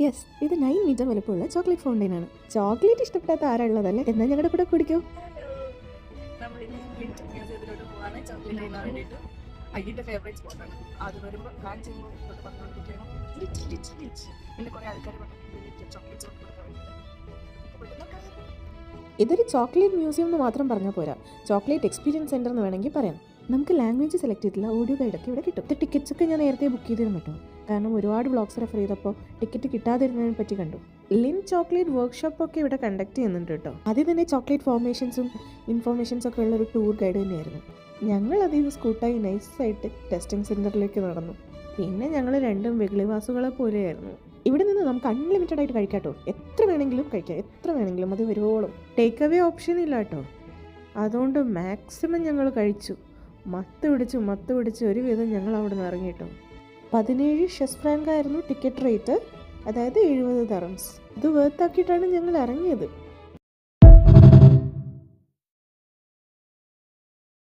Yes, ഇത് 9 metre വലുപ്പമുള്ള chocolate fountain ആണ്. ചോക്ലേറ്റ് ഇഷ്ടപ്പെടാത്ത ആരുള്ളതല്ലേ? എന്നാൽ ഞങ്ങളുടെ കൂടെ കുടിക്കോ. അയ്യന്റെ ഫേവറേറ്റ് സ്പോട്ടാണ്. അത് വരുമ്പോൾ പ്ലാൻ ചെയ്യുമ്പോൾ പറഞ്ഞുകൊണ്ടിരിക്കുകയാണ് പിന്നെ കുറേ ആൾക്കാർ ചോക്ലേറ്റ്സ് കൊടുക്കാൻ വേണ്ടിയിട്ട്. ഇതൊരു ചോക്ലേറ്റ് മ്യൂസിയം എന്ന് മാത്രം പറഞ്ഞാൽ പോരാ, ചോക്ലേറ്റ് എക്സ്പീരിയൻസ് സെൻറ്റർ എന്ന് വേണമെങ്കിൽ പറയാം. നമുക്ക് ലാംഗ്വേജ് സെലക്ട് ചെയ്തില്ല ഓഡിയോ ഗൈഡൊക്കെ ഇവിടെ കിട്ടും. ടിക്കറ്റ്സ് ഒക്കെ ഞാൻ നേരത്തെ ബുക്ക് ചെയ്തിരുന്നു കേട്ടോ, കാരണം ഒരുപാട് ബ്ലോഗ്സ് റെഫർ ചെയ്തപ്പോൾ ടിക്കറ്റ് കിട്ടാതിരുന്നതിനെ പറ്റി കണ്ടു. ലിൻ ചോക്ലേറ്റ് വർക്ക്ഷോപ്പൊക്കെ ഇവിടെ കണ്ടക്ട് ചെയ്യുന്നുണ്ട് കേട്ടോ. അതിൽ തന്നെ ചോക്ലേറ്റ് ഫോർമേഷൻസും ഇൻഫോർമേഷൻസും ഒക്കെ ഉള്ള ഒരു ടൂർ ഗൈഡ് തന്നെയായിരുന്നു. ഞങ്ങൾ അതിൽ സ്കൂട്ടായി നൈസായിട്ട് ടെസ്റ്റിംഗ് സെൻറ്ററിലേക്ക് നടന്നു. പിന്നെ ഞങ്ങൾ രണ്ടും വെകിളിവാസുകളെ പോലെയായിരുന്നു. ഇവിടെ നിന്ന് നമുക്ക് അൺലിമിറ്റഡ് ആയിട്ട് കഴിക്കാം കേട്ടോ. എത്ര വേണമെങ്കിലും കഴിക്കാം, എത്ര വേണമെങ്കിലും, അത് വരുവോളും. ടേക്ക് അവേ ഓപ്ഷൻ ഇല്ല കേട്ടോ. അതുകൊണ്ട് മാക്സിമം ഞങ്ങൾ കഴിച്ചു. മത്ത് പിടിച്ച് ഒരുവിധം ഞങ്ങൾ അവിടെ നിന്ന് ഇറങ്ങി കേട്ടോ. 17 ഷെസ് ഫ്രാങ്ക് ആയിരുന്നു ടിക്കറ്റ് റേറ്റ്, അതായത് 70 ദറംസ്. ഇത് വേർത്താക്കിയിട്ടാണ് ഞങ്ങൾ ഇറങ്ങിയത്.